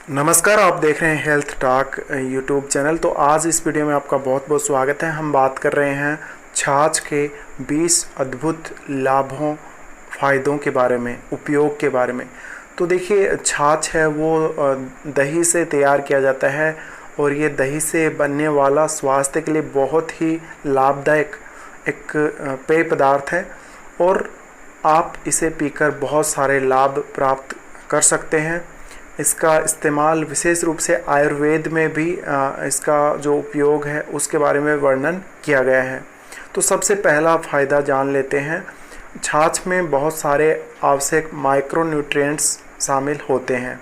नमस्कार, आप देख रहे हैं हेल्थ टॉक यूट्यूब चैनल। तो आज इस वीडियो में आपका बहुत बहुत स्वागत है। हम बात कर रहे हैं छाछ के 20 अद्भुत लाभों, फ़ायदों के बारे में, उपयोग के बारे में। तो देखिए, छाछ है वो दही से तैयार किया जाता है और ये दही से बनने वाला स्वास्थ्य के लिए बहुत ही लाभदायक एक पेय पदार्थ है और आप इसे पीकर बहुत सारे लाभ प्राप्त कर सकते हैं। इसका इस्तेमाल विशेष रूप से आयुर्वेद में भी इसका जो उपयोग है उसके बारे में वर्णन किया गया है। तो सबसे पहला फ़ायदा जान लेते हैं। छाछ में बहुत सारे आवश्यक माइक्रोन्यूट्रिएंट्स शामिल होते हैं।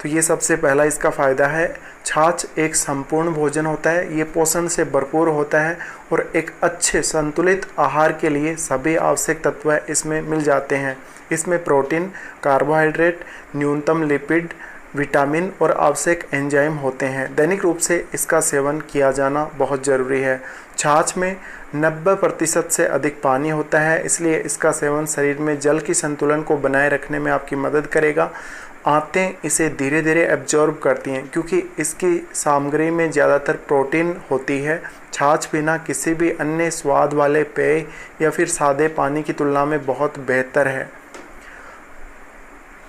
तो ये सबसे पहला इसका फ़ायदा है। छाछ एक संपूर्ण भोजन होता है, ये पोषण से भरपूर होता है और एक अच्छे संतुलित आहार के लिए सभी आवश्यक तत्व इसमें मिल जाते हैं। इसमें प्रोटीन, कार्बोहाइड्रेट, न्यूनतम लिपिड, विटामिन और आवश्यक एंजाइम होते हैं। दैनिक रूप से इसका सेवन किया जाना बहुत ज़रूरी है। छाछ में 90% से अधिक पानी होता है, इसलिए इसका सेवन शरीर में जल की संतुलन को बनाए रखने में आपकी मदद करेगा। आंतें इसे धीरे धीरे एब्जॉर्ब करती हैं क्योंकि इसकी सामग्री में ज़्यादातर प्रोटीन होती है। छाछ बिना किसी भी अन्य स्वाद वाले पेय या फिर सादे पानी की तुलना में बहुत बेहतर है।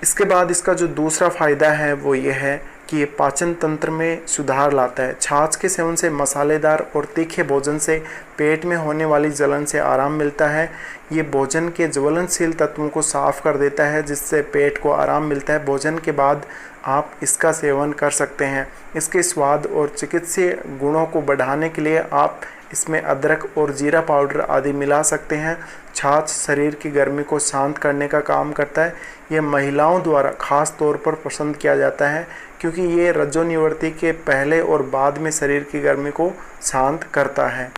इसके बाद इसका जो दूसरा फ़ायदा है वो ये है कि ये पाचन तंत्र में सुधार लाता है। छाछ के सेवन से मसालेदार और तीखे भोजन से पेट में होने वाली जलन से आराम मिलता है। ये भोजन के ज्वलनशील तत्वों को साफ कर देता है, जिससे पेट को आराम मिलता है। भोजन के बाद आप इसका सेवन कर सकते हैं। इसके स्वाद और चिकित्सीय गुणों को बढ़ाने के लिए आप इसमें अदरक और जीरा पाउडर आदि मिला सकते हैं। छाछ शरीर की गर्मी को शांत करने का काम करता है। ये महिलाओं द्वारा खास तौर पर पसंद किया जाता है क्योंकि ये रजोनिवृत्ति के पहले और बाद में शरीर की गर्मी को शांत करता है।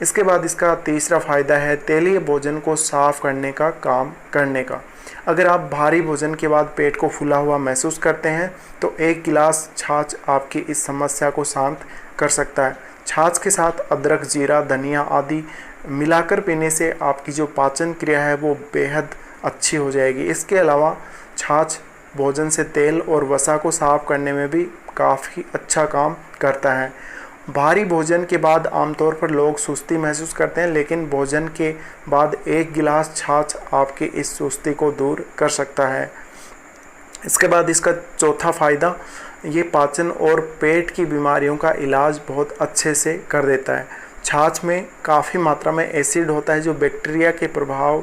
इसके बाद इसका तीसरा फ़ायदा है तेलीय भोजन को साफ करने का काम करने का। अगर आप भारी भोजन के बाद पेट को फूला हुआ महसूस करते हैं तो एक गिलास छाछ आपकी इस समस्या को शांत कर सकता है। छाछ के साथ अदरक, जीरा, धनिया आदि मिलाकर पीने से आपकी जो पाचन क्रिया है वो बेहद अच्छी हो जाएगी। इसके अलावा छाछ भोजन से तेल और वसा को साफ करने में भी काफ़ी अच्छा काम करता है। भारी भोजन के बाद आमतौर पर लोग सुस्ती महसूस करते हैं, लेकिन भोजन के बाद एक गिलास छाछ आपकी इस सुस्ती को दूर कर सकता है। इसके बाद इसका चौथा फ़ायदा, ये पाचन और पेट की बीमारियों का इलाज बहुत अच्छे से कर देता है। छाछ में काफ़ी मात्रा में एसिड होता है जो बैक्टीरिया के प्रभाव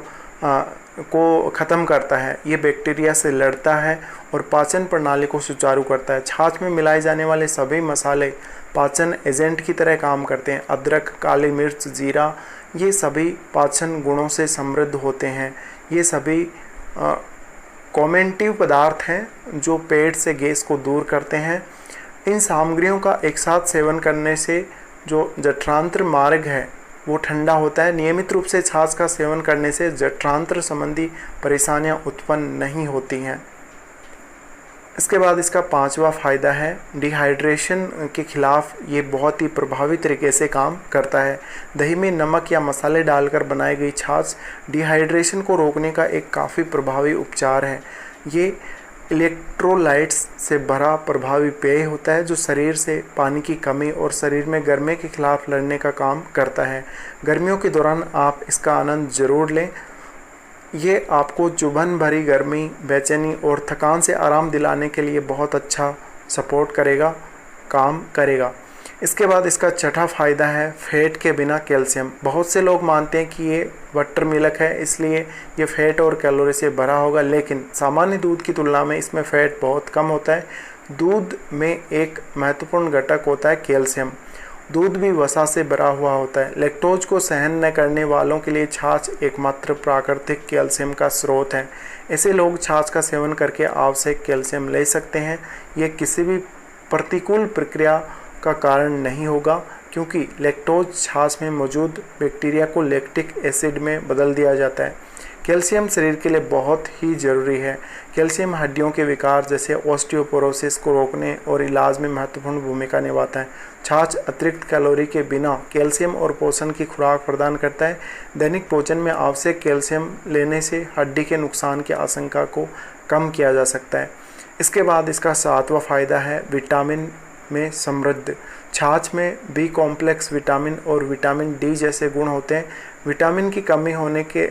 को ख़त्म करता है। ये बैक्टीरिया से लड़ता है और पाचन प्रणाली को सुचारू करता है। छाछ में मिलाए जाने वाले सभी मसाले पाचन एजेंट की तरह काम करते हैं। अदरक, काली मिर्च, जीरा, ये सभी पाचन गुणों से समृद्ध होते हैं। ये सभी कॉमेंटिव पदार्थ हैं जो पेट से गैस को दूर करते हैं। इन सामग्रियों का एक साथ सेवन करने से जो जठरांत्र मार्ग है वो ठंडा होता है। नियमित रूप से छाछ का सेवन करने से जठरांत्र संबंधी परेशानियां उत्पन्न नहीं होती हैं। इसके बाद इसका पांचवा फ़ायदा है डिहाइड्रेशन के खिलाफ ये बहुत ही प्रभावी तरीके से काम करता है। दही में नमक या मसाले डालकर बनाई गई छाछ डिहाइड्रेशन को रोकने का एक काफ़ी प्रभावी उपचार है। ये इलेक्ट्रोलाइट्स से भरा प्रभावी पेय होता है जो शरीर से पानी की कमी और शरीर में गर्मी के खिलाफ लड़ने का काम करता है। गर्मियों के दौरान आप इसका आनंद ज़रूर लें। ये आपको चुभन भरी गर्मी, बेचैनी और थकान से आराम दिलाने के लिए बहुत अच्छा सपोर्ट करेगा, काम करेगा। इसके बाद इसका छठा फ़ायदा है फैट के बिना कैल्शियम। बहुत से लोग मानते हैं कि ये बटर मिल्क है इसलिए ये फैट और कैलोरी से भरा होगा, लेकिन सामान्य दूध की तुलना में इसमें फ़ैट बहुत कम होता है। दूध में एक महत्वपूर्ण घटक होता है कैल्शियम। दूध भी वसा से भरा हुआ होता है। लैक्टोज को सहन न करने वालों के लिए छाछ एकमात्र प्राकृतिक कैल्शियम का स्रोत है। ऐसे लोग छाछ का सेवन करके आवश्यक कैल्शियम ले सकते हैं। ये किसी भी प्रतिकूल प्रक्रिया का कारण नहीं होगा क्योंकि लैक्टोज छाछ में मौजूद बैक्टीरिया को लैक्टिक एसिड में बदल दिया जाता है। कैल्शियम शरीर के लिए बहुत ही ज़रूरी है। कैल्शियम हड्डियों के विकार जैसे ऑस्टियोपोरोसिस को रोकने और इलाज में महत्वपूर्ण भूमिका निभाता है। छाछ अतिरिक्त कैलोरी के बिना कैल्शियम और पोषण की खुराक प्रदान करता है। दैनिक भोजन में आवश्यक कैल्शियम लेने से हड्डी के नुकसान की आशंका को कम किया जा सकता है। इसके बाद इसका 7वां फ़ायदा है विटामिन में समृद्ध। छाछ में बी कॉम्प्लेक्स विटामिन और विटामिन डी जैसे गुण होते हैं। विटामिन की कमी होने के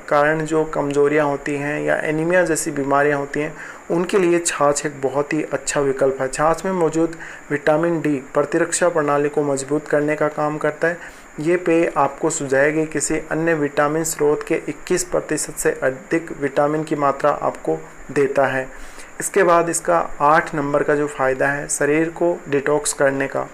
कारण जो कमजोरियां होती हैं या एनीमिया जैसी बीमारियां होती हैं, उनके लिए छाछ एक बहुत ही अच्छा विकल्प है। छाछ में मौजूद विटामिन डी प्रतिरक्षा प्रणाली को मजबूत करने का काम करता है। ये पेय आपको सुझाएगी किसी अन्य विटामिन स्रोत के 21% से अधिक विटामिन की मात्रा आपको देता है। इसके बाद इसका 8 नंबर का जो फ़ायदा है शरीर को डिटॉक्स करने का।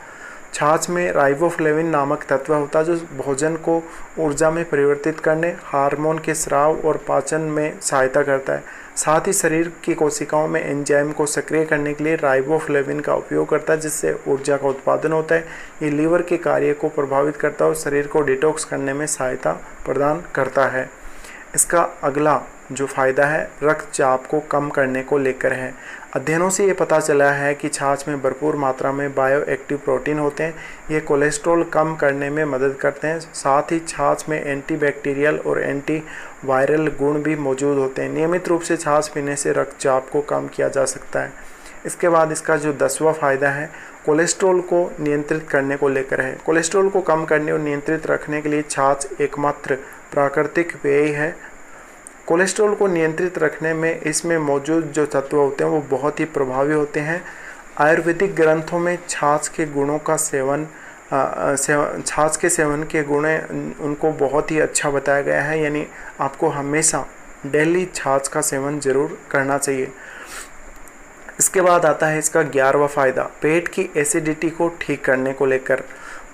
छाछ में राइबोफ्लेविन नामक तत्व होता है जो भोजन को ऊर्जा में परिवर्तित करने, हार्मोन के स्राव और पाचन में सहायता करता है। साथ ही शरीर की कोशिकाओं में एंजाइम को सक्रिय करने के लिए राइबोफ्लेविन का उपयोग करता है, जिससे ऊर्जा का उत्पादन होता है। ये लीवर के कार्य को प्रभावित करता है और शरीर को डिटॉक्स करने में सहायता प्रदान करता है। इसका अगला जो फ़ायदा है रक्तचाप को कम करने को लेकर है। अध्ययनों से ये पता चला है कि छाछ में भरपूर मात्रा में बायो एक्टिव प्रोटीन होते हैं। ये कोलेस्ट्रॉल कम करने में मदद करते हैं। साथ ही छाछ में एंटीबैक्टीरियल और एंटी वायरल गुण भी मौजूद होते हैं। नियमित रूप से छाछ पीने से रक्तचाप को कम किया जा सकता है। इसके बाद इसका जो 10वां फ़ायदा है कोलेस्ट्रॉल को नियंत्रित करने को लेकर है। कोलेस्ट्रॉल को कम करने और नियंत्रित रखने के लिए छाछ एकमात्र प्राकृतिक पेय है। कोलेस्ट्रॉल को नियंत्रित रखने में इसमें मौजूद जो तत्व होते हैं वो बहुत ही प्रभावी होते हैं। आयुर्वेदिक ग्रंथों में छाछ के गुणों का छाछ के सेवन के गुण उनको बहुत ही अच्छा बताया गया है, यानी आपको हमेशा डेली छाछ का सेवन जरूर करना चाहिए। इसके बाद आता है इसका 11वां फ़ायदा पेट की एसिडिटी को ठीक करने को लेकर।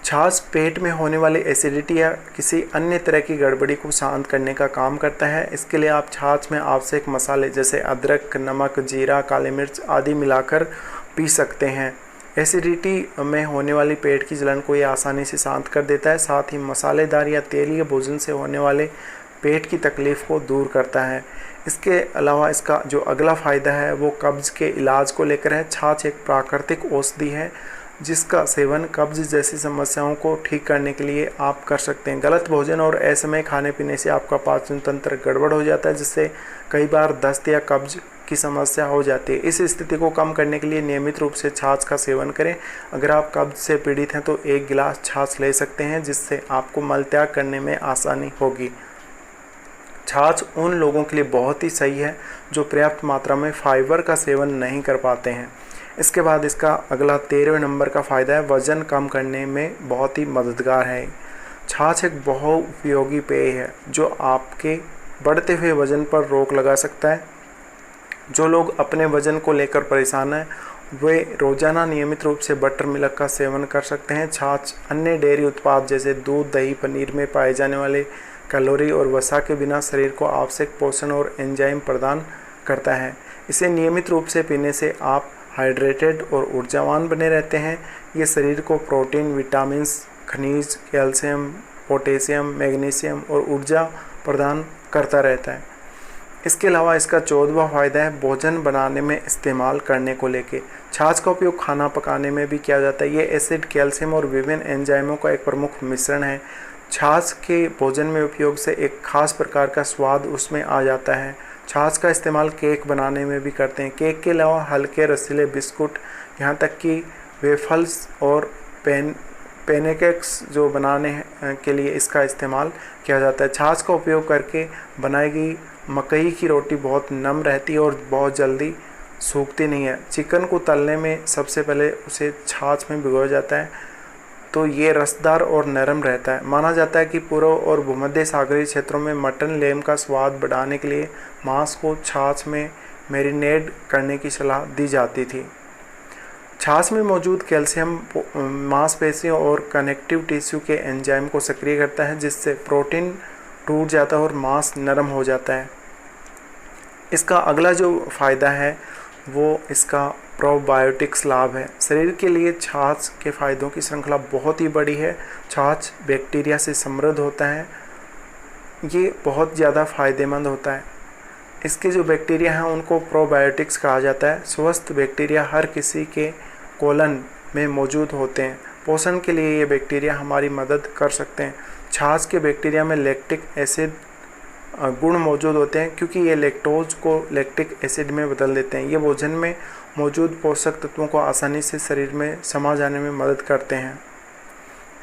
छाछ पेट में होने वाली एसिडिटी या किसी अन्य तरह की गड़बड़ी को शांत करने का काम करता है। इसके लिए आप छाछ में आवश्यक मसाले जैसे अदरक, नमक, जीरा, काली मिर्च आदि मिलाकर पी सकते हैं। एसिडिटी में होने वाली पेट की जलन को ये आसानी से शांत कर देता है। साथ ही मसालेदार या तेलीय भोजन से होने वाले पेट की तकलीफ़ को दूर करता है। इसके अलावा इसका जो अगला फ़ायदा है वो कब्ज़ के इलाज को लेकर है। छाछ एक प्राकृतिक औषधि है जिसका सेवन कब्ज़ जैसी समस्याओं को ठीक करने के लिए आप कर सकते हैं। गलत भोजन और असमय खाने पीने से आपका पाचन तंत्र गड़बड़ हो जाता है, जिससे कई बार दस्त या कब्ज़ की समस्या हो जाती है। इस स्थिति को कम करने के लिए नियमित रूप से छाछ का सेवन करें। अगर आप कब्ज़ से पीड़ित हैं तो 1 गिलास छाछ ले सकते हैं, जिससे आपको मलत्याग करने में आसानी होगी। छाछ उन लोगों के लिए बहुत ही सही है जो पर्याप्त मात्रा में फाइबर का सेवन नहीं कर पाते हैं। इसके बाद इसका अगला 13वें नंबर का फ़ायदा है वज़न कम करने में बहुत ही मददगार है। छाछ एक बहुत उपयोगी पेय है जो आपके बढ़ते हुए वज़न पर रोक लगा सकता है। जो लोग अपने वज़न को लेकर परेशान हैं वे रोज़ाना नियमित रूप से बटर मिल्क का सेवन कर सकते हैं। छाछ अन्य डेयरी उत्पाद जैसे दूध, दही, पनीर में पाए जाने वाले कैलोरी और वसा के बिना शरीर को आवश्यक पोषण और एंजाइम प्रदान करता है। इसे नियमित रूप से पीने से आप हाइड्रेटेड और ऊर्जावान बने रहते हैं। ये शरीर को प्रोटीन, विटामिन्स, खनिज, कैल्शियम, पोटेशियम, मैग्नीशियम और ऊर्जा प्रदान करता रहता है। इसके अलावा इसका 14वां फ़ायदा है भोजन बनाने में इस्तेमाल करने को लेके। छाछ का उपयोग खाना पकाने में भी किया जाता है। ये एसिड, कैल्शियम और विभिन्न एंजाइमों का एक प्रमुख मिश्रण है। छाछ के भोजन में उपयोग से एक खास प्रकार का स्वाद उसमें आ जाता है। छाछ का इस्तेमाल केक बनाने में भी करते हैं। केक के अलावा हल्के रसीले बिस्कुट, यहाँ तक कि वेफल्स और पैनकेक्स जो बनाने के लिए इसका इस्तेमाल किया जाता है। छाछ का उपयोग करके बनाई गई मकई की रोटी बहुत नम रहती है और बहुत जल्दी सूखती नहीं है। चिकन को तलने में सबसे पहले उसे छाछ में भिगोया जाता है तो ये रसदार और नरम रहता है। माना जाता है कि पूर्व और भूमध्य सागरीय क्षेत्रों में मटन, लेम का स्वाद बढ़ाने के लिए मांस को छाछ में मैरिनेट करने की सलाह दी जाती थी। छाछ में मौजूद कैल्शियम मांसपेशियों और कनेक्टिव टिश्यू के एंजाइम को सक्रिय करता है, जिससे प्रोटीन टूट जाता है और मांस नरम हो जाता है। इसका अगला जो फ़ायदा है वो इसका प्रोबायोटिक्स लाभ है। शरीर के लिए छाछ के फ़ायदों की श्रृंखला बहुत ही बड़ी है। छाछ बैक्टीरिया से समृद्ध होता है, ये बहुत ज़्यादा फ़ायदेमंद होता है। इसके जो बैक्टीरिया हैं उनको प्रोबायोटिक्स कहा जाता है। स्वस्थ बैक्टीरिया हर किसी के कोलन में मौजूद होते हैं। पोषण के लिए ये बैक्टीरिया हमारी मदद कर सकते हैं। छाछ के बैक्टीरिया में लैक्टिक एसिड गुण मौजूद होते हैं, क्योंकि ये लैक्टोज को लैक्टिक एसिड में बदल देते हैं। ये भोजन में मौजूद पोषक तत्वों को आसानी से शरीर में समा जाने में मदद करते हैं।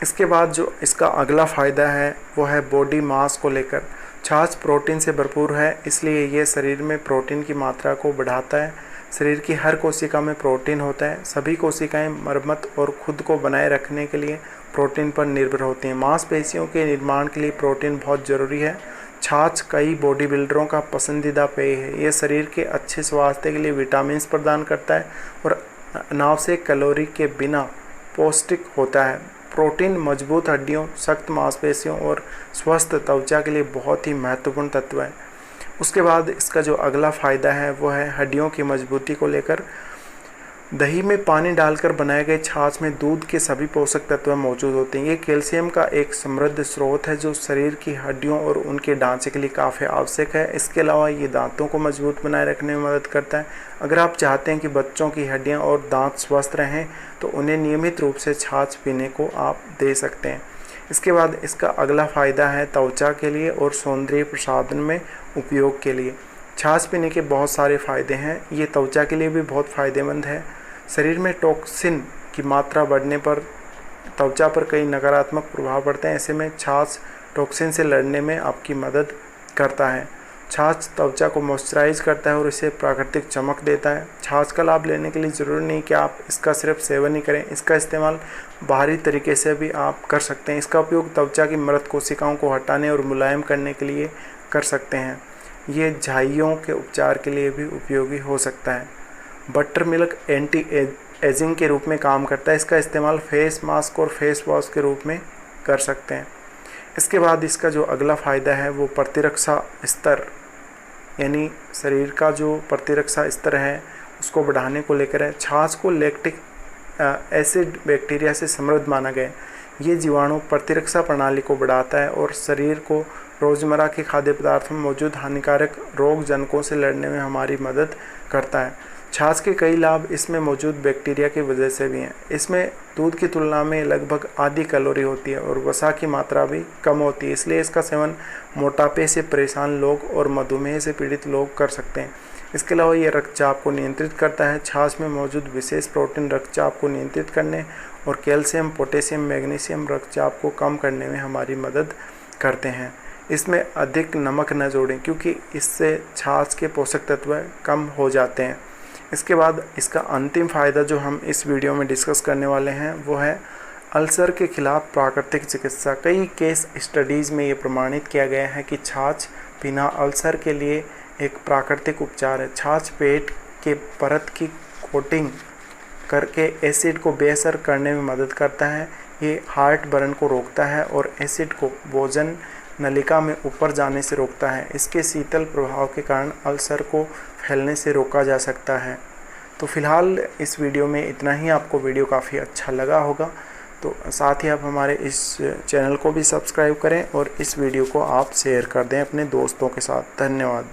इसके बाद जो इसका अगला फ़ायदा है वो है बॉडी मास को लेकर। छाछ प्रोटीन से भरपूर है, इसलिए ये शरीर में प्रोटीन की मात्रा को बढ़ाता है। शरीर की हर कोशिका में प्रोटीन होता है। सभी कोशिकाएं मरम्मत और खुद को बनाए रखने के लिए प्रोटीन पर निर्भर होती हैं। मांसपेशियों के निर्माण के लिए प्रोटीन बहुत ज़रूरी है। छाछ कई बॉडी बिल्डरों का पसंदीदा पेय है। ये शरीर के अच्छे स्वास्थ्य के लिए विटामिन प्रदान करता है और अनावश्यक कैलोरी के बिना पौष्टिक होता है। प्रोटीन मजबूत हड्डियों, सख्त मांसपेशियों और स्वस्थ त्वचा के लिए बहुत ही महत्वपूर्ण तत्व है। उसके बाद इसका जो अगला फ़ायदा है वो है हड्डियों की मजबूती को लेकर। दही में पानी डालकर बनाए गए छाछ में दूध के सभी पोषक तत्व मौजूद होते हैं। ये कैल्शियम का एक समृद्ध स्रोत है जो शरीर की हड्डियों और उनके ढांचे के लिए काफ़ी आवश्यक है। इसके अलावा ये दांतों को मजबूत बनाए रखने में मदद करता है। अगर आप चाहते हैं कि बच्चों की हड्डियां और दांत स्वस्थ रहें तो उन्हें नियमित रूप से छाछ पीने को आप दे सकते हैं। इसके बाद इसका अगला फ़ायदा है त्वचा के लिए और सौंदर्य प्रसाधन में उपयोग के लिए। छाछ पीने के बहुत सारे फ़ायदे हैं। ये त्वचा के लिए भी बहुत फ़ायदेमंद है। शरीर में टॉक्सिन की मात्रा बढ़ने पर त्वचा पर कई नकारात्मक प्रभाव पड़ते हैं। ऐसे में छाछ टॉक्सिन से लड़ने में आपकी मदद करता है। छाछ त्वचा को मॉइस्चराइज करता है और इसे प्राकृतिक चमक देता है। छाछ का लाभ लेने के लिए ज़रूरी नहीं कि आप इसका सिर्फ सेवन ही करें, इसका इस्तेमाल बाहरी तरीके से भी आप कर सकते हैं। इसका उपयोग त्वचा की मृत कोशिकाओं को हटाने और मुलायम करने के लिए कर सकते हैं। ये झाइयों के उपचार के लिए भी उपयोगी हो सकता है। बटर मिल्क एंटी एजिंग के रूप में काम करता है। इसका इस्तेमाल फेस मास्क और फेस वॉश के रूप में कर सकते हैं। इसके बाद इसका जो अगला फ़ायदा है वो प्रतिरक्षा स्तर, यानी शरीर का जो प्रतिरक्षा स्तर है उसको बढ़ाने को लेकर है। छाछ को लैक्टिक एसिड बैक्टीरिया से समृद्ध माना गया है। ये जीवाणु प्रतिरक्षा प्रणाली को बढ़ाता है और शरीर को रोज़मर्रा के खाद्य पदार्थों में मौजूद हानिकारक रोग जनकों से लड़ने में हमारी मदद करता है। छाछ के कई लाभ इसमें मौजूद बैक्टीरिया की वजह से भी हैं। इसमें दूध की तुलना में लगभग आधी कैलोरी होती है और वसा की मात्रा भी कम होती है, इसलिए इसका सेवन मोटापे से परेशान लोग और मधुमेह से पीड़ित लोग कर सकते हैं। इसके अलावा ये रक्तचाप को नियंत्रित करता है। छाछ में मौजूद विशेष प्रोटीन रक्तचाप को नियंत्रित करने और कैल्शियम, पोटेशियम, मैग्नीशियम रक्तचाप को कम करने में हमारी मदद करते हैं। इसमें अधिक नमक न जोड़ें क्योंकि इससे छाछ के पोषक तत्व कम हो जाते हैं। इसके बाद इसका अंतिम फ़ायदा जो हम इस वीडियो में डिस्कस करने वाले हैं वो है अल्सर के खिलाफ प्राकृतिक चिकित्सा। कई केस स्टडीज़ में ये प्रमाणित किया गया है कि छाछ पीना अल्सर के लिए एक प्राकृतिक उपचार है। छाछ पेट के परत की कोटिंग करके एसिड को बेअसर करने में मदद करता है। ये हार्ट बर्न को रोकता है और एसिड को भोजन नलिका में ऊपर जाने से रोकता है। इसके शीतल प्रभाव के कारण अल्सर को फैलने से रोका जा सकता है। तो फिलहाल इस वीडियो में इतना ही। आपको वीडियो काफ़ी अच्छा लगा होगा तो साथ ही आप हमारे इस चैनल को भी सब्सक्राइब करें और इस वीडियो को आप शेयर कर दें अपने दोस्तों के साथ। धन्यवाद।